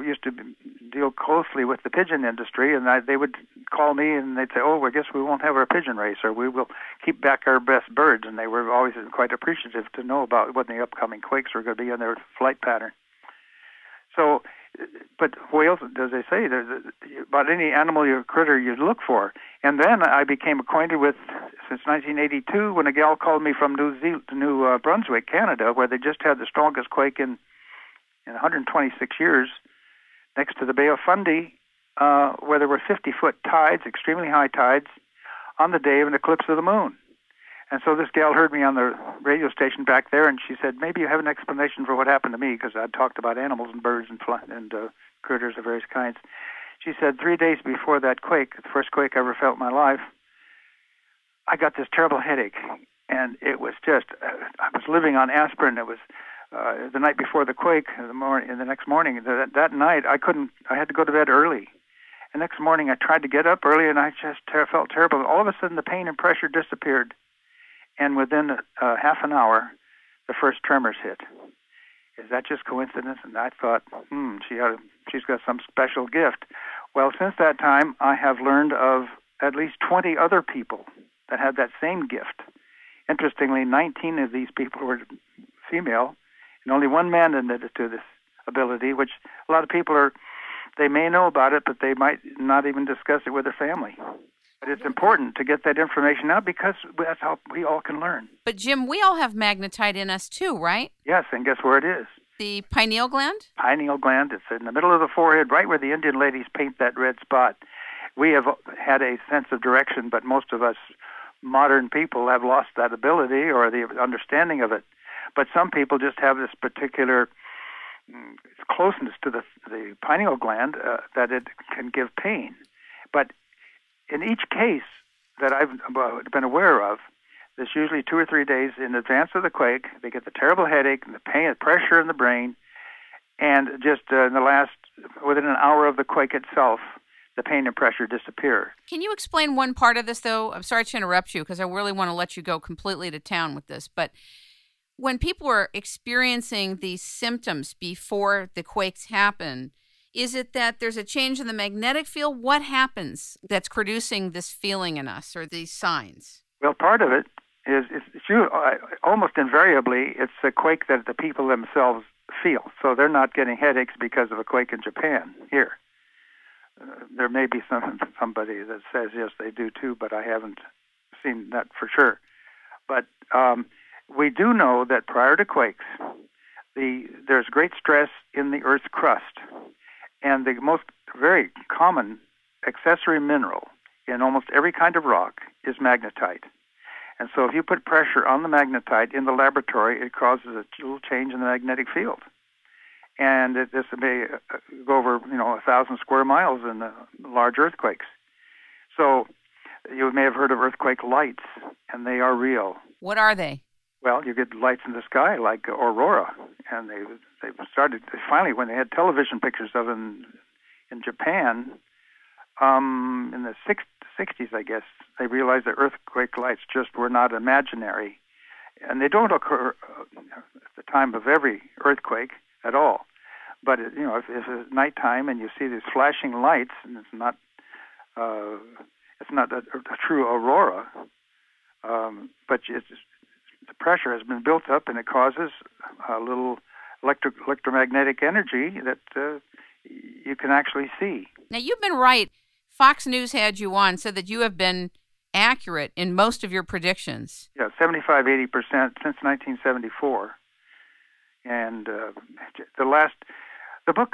used to deal closely with the pigeon industry, and they would call me and they'd say, "Oh, I guess we won't have our pigeon race, or we will keep back our best birds." And they were always quite appreciative to know about what the upcoming quakes were going to be in their flight pattern. So, but whales, as they say, there's about any animal or critter you look for. And then I became acquainted with, since 1982, when a gal called me from New Brunswick, Canada, where they just had the strongest quake in 126 years, next to the Bay of Fundy, where there were 50-foot tides, extremely high tides, on the day of an eclipse of the moon. And so this gal heard me on the radio station back there, and she said, "Maybe you have an explanation for what happened to me," because I'd talked about animals and birds and critters of various kinds. She said, 3 days before that quake, the first quake I ever felt in my life, I got this terrible headache. And it was just, I was living on aspirin. It was the night before the quake, the next morning. That night, I had to go to bed early. The next morning, I tried to get up early, and I just felt terrible. All of a sudden, the pain and pressure disappeared. And within half an hour, the first tremors hit. Is that just coincidence? And I thought, she's got some special gift. Well, since that time, I have learned of at least 20 other people that had that same gift. Interestingly, 19 of these people were female, and only one man admitted to this ability, which a lot of people they may know about it, but they might not even discuss it with their family. But it's important to get that information out because that's how we all can learn. But, Jim, we all have magnetite in us too, right? Yes, and guess where it is? The pineal gland? Pineal gland. It's in the middle of the forehead, right where the Indian ladies paint that red spot. We have had a sense of direction, but most of us modern people have lost that ability or the understanding of it. But some people just have this particular closeness to the pineal gland that it can give pain. But in each case that I've been aware of, there's usually 2 or 3 days in advance of the quake. They get the terrible headache and the pain, pressure in the brain, and just within an hour of the quake itself, the pain and pressure disappear. Can you explain one part of this, though? I'm sorry to interrupt you because I really want to let you go completely to town with this. But when people are experiencing these symptoms before the quakes happen, is it that there's a change in the magnetic field? What happens that's producing this feeling in us or these signs? Well, part of it is almost invariably it's a quake that the people themselves feel. So they're not getting headaches because of a quake in Japan here. There may be somebody that says, yes, they do too, but I haven't seen that for sure. But we do know that prior to quakes, there's great stress in the Earth's crust. And the most very common accessory mineral in almost every kind of rock is magnetite. And so if you put pressure on the magnetite in the laboratory, it causes a little change in the magnetic field. And this may go over, 1,000 square miles in the large earthquakes. So you may have heard of earthquake lights, and they are real. What are they? Well, you get lights in the sky like aurora, and they started finally when they had television pictures of them in Japan in the 60s, I guess. They realized that earthquake lights just were not imaginary, and they don't occur at the time of every earthquake at all. But if it's nighttime and you see these flashing lights, and it's not a true aurora, but the pressure has been built up, and it causes a little electromagnetic energy that you can actually see. Now, you've been right. Fox News had you on, said that you have been accurate in most of your predictions. Yeah, 75-80% since 1974. And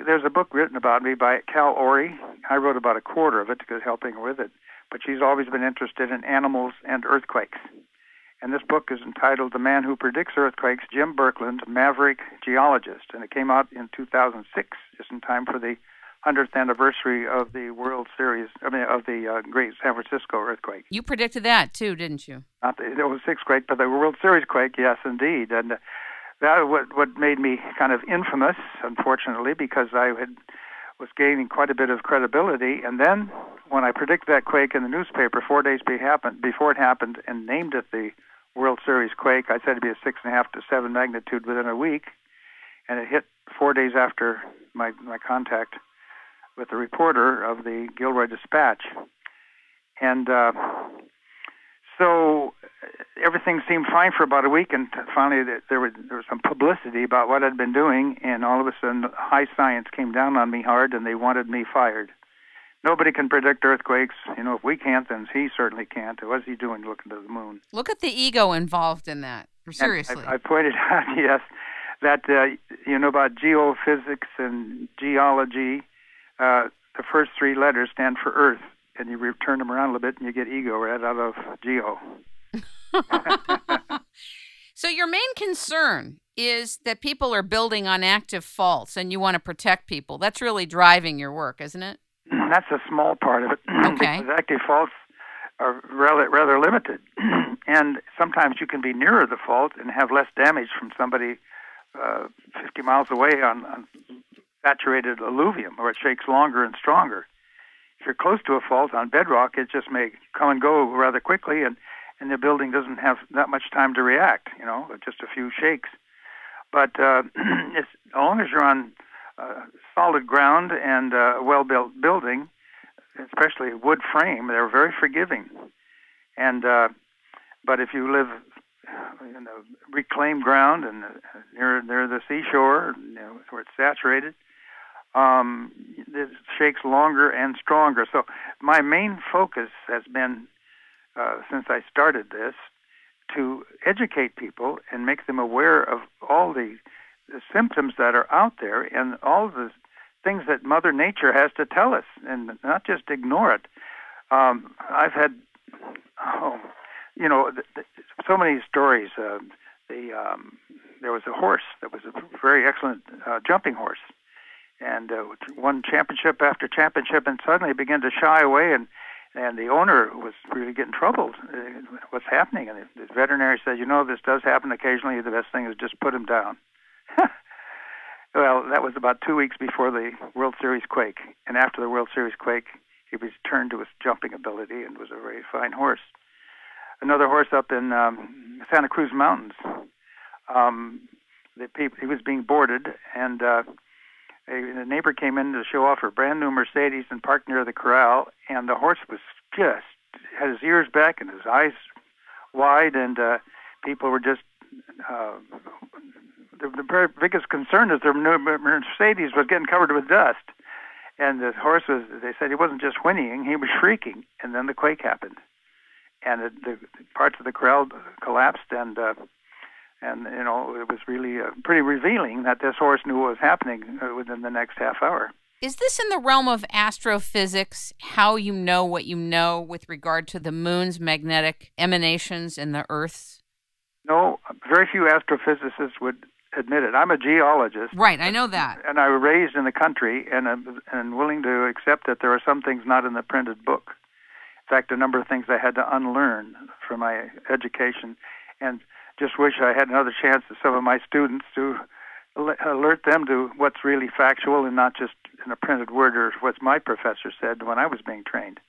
there's a book written about me by Cal Orey. I wrote about a quarter of it because helping her with it. But she's always been interested in animals and earthquakes. And this book is entitled The Man Who Predicts Earthquakes, Jim Berkland, Maverick Geologist. And it came out in 2006, just in time for the 100th anniversary of the World Series, of the Great San Francisco earthquake. You predicted that too, didn't you? Not the 06 quake, but the World Series quake, yes, indeed. And that what made me kind of infamous, unfortunately, because I was gaining quite a bit of credibility. And then when I predicted that quake in the newspaper 4 days before it happened and named it the World Series quake, I said it'd be a 6.5 to 7 magnitude within a week. and it hit 4 days after my contact with the reporter of the Gilroy Dispatch. And so everything seemed fine for about a week, and finally there was some publicity about what I'd been doing, and all of a sudden high science came down on me hard, and they wanted me fired. Nobody can predict earthquakes. If we can't, then he certainly can't. What's he doing looking to the moon? Look at the ego involved in that. Seriously. I pointed out, yes, that about geophysics and geology, the first three letters stand for Earth, and you turn them around a little bit, and you get ego right out of geo. So your main concern is that people are building on active faults, and you want to protect people. That's really driving your work, isn't it? That's a small part of it. Okay. Because active faults are rather limited. And sometimes you can be nearer the fault and have less damage from somebody 50 miles away on saturated alluvium, where it shakes longer and stronger. If you're close to a fault on bedrock, it just may come and go rather quickly, and the building doesn't have that much time to react, just a few shakes. But as long as you're on solid ground and a well-built building, especially wood frame, they're very forgiving. And but if you live in reclaimed ground and near the seashore, where it's saturated, it shakes longer and stronger. So my main focus has been, since I started this, to educate people and make them aware of all the symptoms that are out there and all the things that Mother Nature has to tell us, and not just ignore it. I've had, so many stories. There was a horse that was a very excellent jumping horse, and won championship after championship, and suddenly it began to shy away, and the owner was really getting troubled. What's happening? And the veterinary said, this does happen occasionally. The best thing is just put him down. Well, that was about 2 weeks before the World Series quake. And after the World Series quake, he returned to his jumping ability and was a very fine horse. Another horse up in Santa Cruz Mountains. He was being boarded, and a neighbor came in to show off her brand new Mercedes and parked near the corral, and the horse was just had his ears back and his eyes wide, and people were just the very biggest concern is their new Mercedes was getting covered with dust, and the horse they said he wasn't just whinnying, he was shrieking, and then the quake happened, and the parts of the corral collapsed, and it was really pretty revealing that this horse knew what was happening within the next half hour. Is this in the realm of astrophysics, how you know what you know with regard to the moon's magnetic emanations and the Earth's? No, very few astrophysicists would admit it. I'm a geologist. Right, I know that. And I was raised in the country and willing to accept that there are some things not in the printed book. In fact, a number of things I had to unlearn from my education, and just wish I had another chance to some of my students to alert them to what's really factual and not just in a printed word or what my professor said when I was being trained.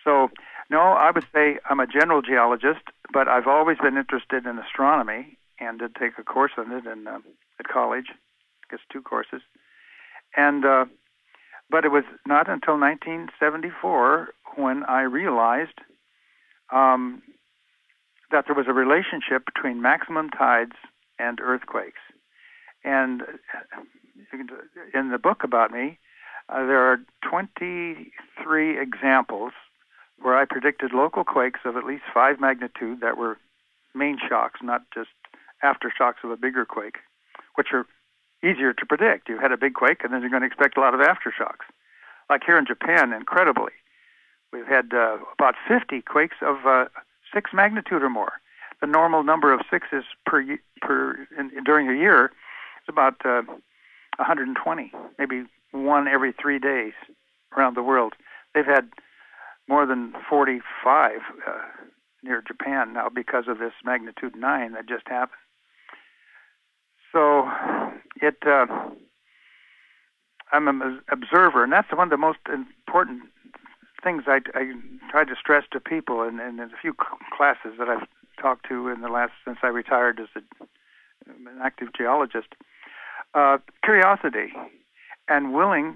So, no, I would say I'm a general geologist, but I've always been interested in astronomy and did take a course on it at college, I guess 2 courses. And but it was not until 1974 when I realized that there was a relationship between maximum tides and earthquakes. And in the book about me, there are 23 examples where I predicted local quakes of at least 5 magnitude that were main shocks, not just aftershocks of a bigger quake, which are easier to predict. You had a big quake, and then you're going to expect a lot of aftershocks. Like here in Japan, incredibly, we've had about 50 quakes of 6 magnitude or more. The normal number of 6s during a year is about 120, maybe 1 every 3 days around the world. They've had more than 45 near Japan now because of this magnitude 9 that just happened. So I'm an observer, and that's one of the most important things I try to stress to people in a few classes that I've talked to in the last, since I retired as an active geologist. curiosity and willing